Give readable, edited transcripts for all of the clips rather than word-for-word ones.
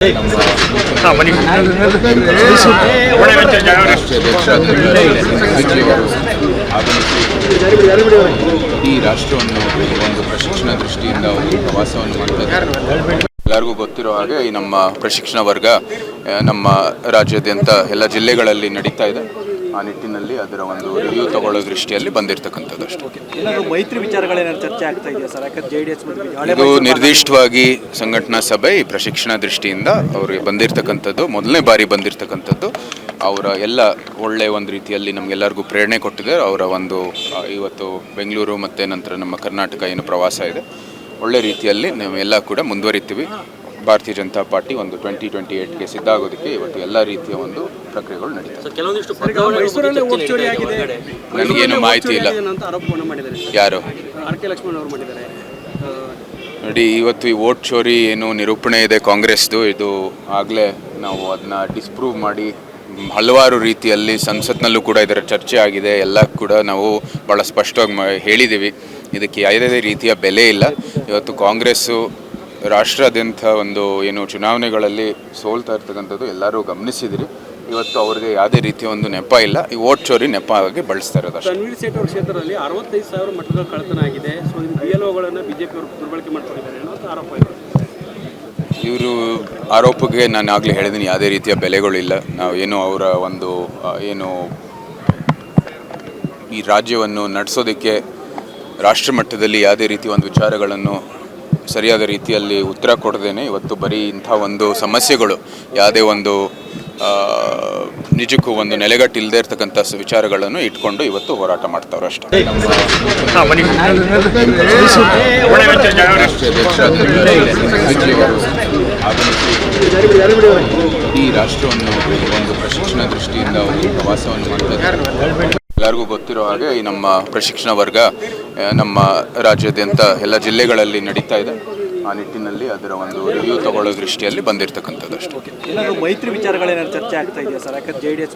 ಈ ರಾಷ್ಟ್ರವನ್ನು ಒಂದು ಪ್ರಶಿಕ್ಷಣ ದೃಷ್ಟಿಯಿಂದ ಒಂದು ಪ್ರವಾಸವನ್ನು ಮಾಡ್ತಾರೆ. ಎಲ್ಲರಿಗೂ ಗೊತ್ತಿರೋ ಹಾಗೆ ಈ ನಮ್ಮ ಪ್ರಶಿಕ್ಷಣ ವರ್ಗ ನಮ್ಮ ರಾಜ್ಯಾದ್ಯಂತ ಎಲ್ಲ ಜಿಲ್ಲೆಗಳಲ್ಲಿ ನಡೀತಾ ಇದೆ. ಆ ನಿಟ್ಟಿನಲ್ಲಿ ಅದರ ಒಂದು ರಿವ್ಯೂ ತಗೊಳ್ಳೋ ದೃಷ್ಟಿಯಲ್ಲಿ ಬಂದಿರತಕ್ಕಂಥದ್ದು ಅಷ್ಟೇ. ಮೈತ್ರಿ ವಿಚಾರಗಳೇನಾದ್ರು ಚರ್ಚೆ ಆಗ್ತಾ ಇದೆ ಸರ್? ಯಾಕಂದ್ರೆ JDS ಇದು ನಿರ್ದಿಷ್ಟವಾಗಿ ಸಂಘಟನಾ ಸಭೆ ಈ ಪ್ರಶಿಕ್ಷಣ ದೃಷ್ಟಿಯಿಂದ ಅವರಿಗೆ ಬಂದಿರತಕ್ಕಂಥದ್ದು, ಮೊದಲನೇ ಬಾರಿ ಬಂದಿರತಕ್ಕಂಥದ್ದು. ಅವರ ಎಲ್ಲ ಒಳ್ಳೆ ಒಂದು ರೀತಿಯಲ್ಲಿ ನಮಗೆಲ್ಲರಿಗೂ ಪ್ರೇರಣೆ ಕೊಟ್ಟಿದೆ. ಅವರ ಒಂದು ಇವತ್ತು ಬೆಂಗಳೂರು ಮತ್ತು ನಂತರ ನಮ್ಮ ಕರ್ನಾಟಕ ಏನು ಪ್ರವಾಸ ಇದೆ, ಒಳ್ಳೆ ರೀತಿಯಲ್ಲಿ ನಾವೆಲ್ಲ ಕೂಡ ಮುಂದುವರಿತೀವಿ. ಭಾರತೀಯ ಜನತಾ ಪಾರ್ಟಿ ಒಂದು 2028ಗೆ ಸಿದ್ಧ ಆಗೋದಕ್ಕೆ ಇವತ್ತು ಎಲ್ಲ ರೀತಿಯ ಒಂದು ಪ್ರಕ್ರಿಯೆಗಳು ನಡೀತದೆ. ನನಗೇನು ಮಾಹಿತಿ ಇಲ್ಲ. ಯಾರು ನೋಡಿ, ಇವತ್ತು ಈ ವೋಟ್ ಚೋರಿ ಏನು ನಿರೂಪಣೆ ಇದೆ ಕಾಂಗ್ರೆಸ್ದು, ಇದು ಆಗಲೇ ನಾವು ಅದನ್ನ ಡಿಸ್ಪ್ರೂವ್ ಮಾಡಿ ಹಲವಾರು ರೀತಿಯಲ್ಲಿ ಸಂಸತ್ನಲ್ಲೂ ಕೂಡ ಇದರ ಚರ್ಚೆ ಆಗಿದೆ. ಎಲ್ಲ ಕೂಡ ನಾವು ಭಾಳ ಸ್ಪಷ್ಟವಾಗಿ ಹೇಳಿದ್ದೀವಿ. ಇದಕ್ಕೆ ಯಾವುದೇ ರೀತಿಯ ಬೆಲೆ ಇಲ್ಲ. ಇವತ್ತು ಕಾಂಗ್ರೆಸ್ಸು ರಾಷ್ಟ್ರಾದ್ಯಂತ ಒಂದು ಏನು ಚುನಾವಣೆಗಳಲ್ಲಿ ಸೋಲ್ತಾ ಇರ್ತಕ್ಕಂಥದ್ದು ಎಲ್ಲರೂ ಗಮನಿಸಿದಿರಿ. ಇವತ್ತು ಅವ್ರಿಗೆ ಯಾವುದೇ ರೀತಿಯ ಒಂದು ನೆಪ ಇಲ್ಲ. ಈ ವೋಟ್ ಚೋರಿ ನೆಪ ಆಗಿ ಬಳಸ್ತಾ ಇರೋದು. ತನ್ವೀರ್ ಸೇಠ್ ಅವರ ಕ್ಷೇತ್ರದಲ್ಲಿ 65,000 ಮತಗಳ ಕಳ್ಳತನ ಆಗಿದೆ. ಸೊ ಇದು BLOಗಳನ್ನು BJP ಅವರು ದುರ್ಬಳಕೆ ಮಾಡ್ಕೊಂಡಿದ್ದಾರೆ ಅನ್ನೋ ಆರೋಪ ಇದೆ. ಇವರು ಆರೋಪಕ್ಕೆ ನಾನು ಆಗಲೇ ಹೇಳಿದ್ದೀನಿ, ಯಾವುದೇ ರೀತಿಯ ಬೆಲೆಗಳಿಲ್ಲ. ನಾವು ಏನು ಅವರ ಒಂದು ಏನು ಈ ರಾಜ್ಯವನ್ನು ನಡೆಸೋದಕ್ಕೆ ರಾಷ್ಟ್ರ ಮಟ್ಟದಲ್ಲಿ ಯಾವುದೇ ರೀತಿಯ ಒಂದು ವಿಚಾರಗಳನ್ನು ಸರಿಯಾದ ರೀತಿಯಲ್ಲಿ ಉತ್ತರ ಕೊಡದೇನೆ ಇವತ್ತು ಬರೀ ಇಂಥ ಒಂದು ಸಮಸ್ಯೆಗಳು, ಯಾವುದೇ ಒಂದು ನಿಜಕ್ಕೂ ಒಂದು ನೆಲೆಗಟ್ಟಿಲ್ಲದೆ ಇರ್ತಕ್ಕಂಥ ವಿಚಾರಗಳನ್ನು ಇಟ್ಕೊಂಡು ಇವತ್ತು ಹೋರಾಟ ಮಾಡ್ತಾವ್ರು ಅಷ್ಟೇ. ಈ ರಾಷ್ಟ್ರವನ್ನು ಒಂದು ಪ್ರಶಿಕ್ಷಣ ದೃಷ್ಟಿಯಿಂದ ಒಂದು ಪ್ರವಾಸವನ್ನು ಮಾಡ್ತಾರೆ. ಎಲ್ಲರಿಗೂ ಗೊತ್ತಿರೋ ಹಾಗೆ ಈ ನಮ್ಮ ಪ್ರಶಿಕ್ಷಣ ವರ್ಗ ನಮ್ಮ ರಾಜ್ಯಾದ್ಯಂತ ಎಲ್ಲ ಜಿಲ್ಲೆಗಳಲ್ಲಿ ನಡೀತಾ ಇದೆ. ಆ ನಿಟ್ಟಿನಲ್ಲಿ ಅದರ ಒಂದು ರಿವ್ಯೂ ತಗೊಳ್ಳೋ ದೃಷ್ಟಿಯಲ್ಲಿ ಬಂದಿರತಕ್ಕಂಥದ್ದು ಅಷ್ಟೇ. ಮೈತ್ರಿ ವಿಚಾರಗಳೇನಾದ್ರು ಚರ್ಚೆ ಆಗ್ತಾ ಇದೆ ಸರ್? ಯಾಕಂದ್ರೆ JDS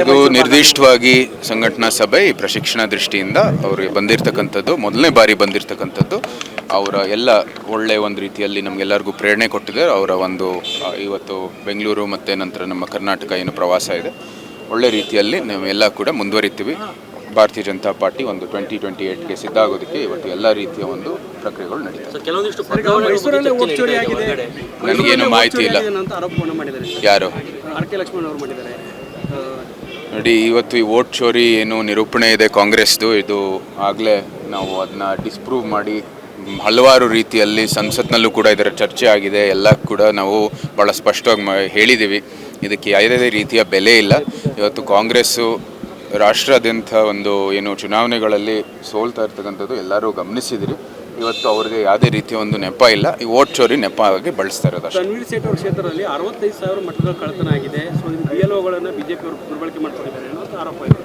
ಇದು ನಿರ್ದಿಷ್ಟವಾಗಿ ಸಂಘಟನಾ ಸಭೆ ಈ ಪ್ರಶಿಕ್ಷಣ ದೃಷ್ಟಿಯಿಂದ ಅವರಿಗೆ ಬಂದಿರತಕ್ಕಂಥದ್ದು, ಮೊದಲನೇ ಬಾರಿ ಬಂದಿರತಕ್ಕಂಥದ್ದು. ಅವರ ಎಲ್ಲ ಒಳ್ಳೆ ಒಂದು ರೀತಿಯಲ್ಲಿ ನಮಗೆಲ್ಲರಿಗೂ ಪ್ರೇರಣೆ ಕೊಟ್ಟಿದೆ. ಅವರ ಒಂದು ಇವತ್ತು ಬೆಂಗಳೂರು ಮತ್ತು ನಂತರ ನಮ್ಮ ಕರ್ನಾಟಕ ಏನು ಪ್ರವಾಸ ಇದೆ, ಒಳ್ಳೆ ರೀತಿಯಲ್ಲಿ ನಾವೆಲ್ಲ ಕೂಡ ಮುಂದುವರಿತೀವಿ. ಭಾರತೀಯ ಜನತಾ ಪಾರ್ಟಿ ಒಂದು 2028ಗೆ ಸಿದ್ಧ ಆಗೋದಕ್ಕೆ ಇವತ್ತು ಎಲ್ಲ ರೀತಿಯ ಒಂದು ಪ್ರಕ್ರಿಯೆಗಳು ನಡೀತದೆ. ನನಗೇನು ಮಾಹಿತಿ ಇಲ್ಲ. ಯಾರು ನೋಡಿ, ಇವತ್ತು ಈ ವೋಟ್ ಚೋರಿ ಏನು ನಿರೂಪಣೆ ಇದೆ ಕಾಂಗ್ರೆಸ್ದು, ಇದು ಆಗಲೇ ನಾವು ಅದನ್ನ ಡಿಸ್ಪ್ರೂವ್ ಮಾಡಿ ಹಲವಾರು ರೀತಿಯಲ್ಲಿ ಸಂಸತ್ನಲ್ಲೂ ಕೂಡ ಇದರ ಚರ್ಚೆ ಆಗಿದೆ. ಎಲ್ಲ ಕೂಡ ನಾವು ಭಾಳ ಸ್ಪಷ್ಟವಾಗಿ ಹೇಳಿದ್ದೀವಿ. ಇದಕ್ಕೆ ಯಾವುದೇ ರೀತಿಯ ಬೆಲೆ ಇಲ್ಲ. ಇವತ್ತು ಕಾಂಗ್ರೆಸ್ಸು ರಾಷ್ಟ್ರಾದ್ಯಂತ ಒಂದು ಏನು ಚುನಾವಣೆಗಳಲ್ಲಿ ಸೋಲ್ತಾ ಇರ್ತಕ್ಕಂಥದ್ದು ಎಲ್ಲರೂ ಗಮನಿಸಿದಿರಿ. ಇವತ್ತು ಅವ್ರಿಗೆ ಯಾವುದೇ ರೀತಿಯ ಒಂದು ನೆಪ ಇಲ್ಲ. ಈ ವೋಟ್ ಚೋರಿ ನೆಪ ಆಗಿ ಬಳಸ್ತಾ ಇರೋದು. ತನ್ವೀರ್ ಸೇಠ್ ಅವರ ಕ್ಷೇತ್ರದಲ್ಲಿ 65,000 ಮತಗಳ ಕಳ್ಳತನ ಆಗಿದೆ. ಸೊ ಇದು BLOಗಳನ್ನು BJP ಅವರು ದುರ್ಬಳಕೆ ಮಾಡ್ಕೊಂಡಿದ್ದಾರೆ ಅನ್ನೋ ಆರೋಪ ಇದೆ.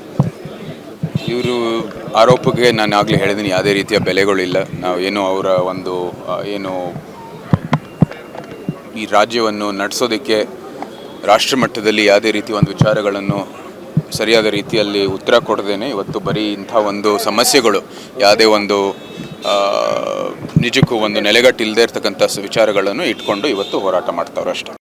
ಇವರು ಆರೋಪಕ್ಕೆ ನಾನು ಆಗಲೇ ಹೇಳಿದ್ದೀನಿ, ಯಾವುದೇ ರೀತಿಯ ಬೆಲೆಗಳಿಲ್ಲ. ನಾವು ಏನು ಅವರ ಒಂದು ಏನು ಈ ರಾಜ್ಯವನ್ನು ನಡೆಸೋದಕ್ಕೆ ರಾಷ್ಟ್ರ ಮಟ್ಟದಲ್ಲಿ ಯಾವುದೇ ರೀತಿಯ ಒಂದು ವಿಚಾರಗಳನ್ನು ಸರಿಯಾದ ರೀತಿಯಲ್ಲಿ ಉತ್ತರ ಕೊಡದೇನೆ ಇವತ್ತು ಬರೀ ಇಂಥ ಒಂದು ಸಮಸ್ಯೆಗಳು, ಯಾವುದೇ ಒಂದು ನಿಜಕ್ಕೂ ಒಂದು ನೆಲೆಗಟ್ಟಿಲ್ಲದೆ ಇರ್ತಕ್ಕಂಥ ವಿಚಾರಗಳನ್ನು ಇಟ್ಕೊಂಡು ಇವತ್ತು ಹೋರಾಟ ಮಾಡ್ತಾವ್ರು ಅಷ್ಟೇ.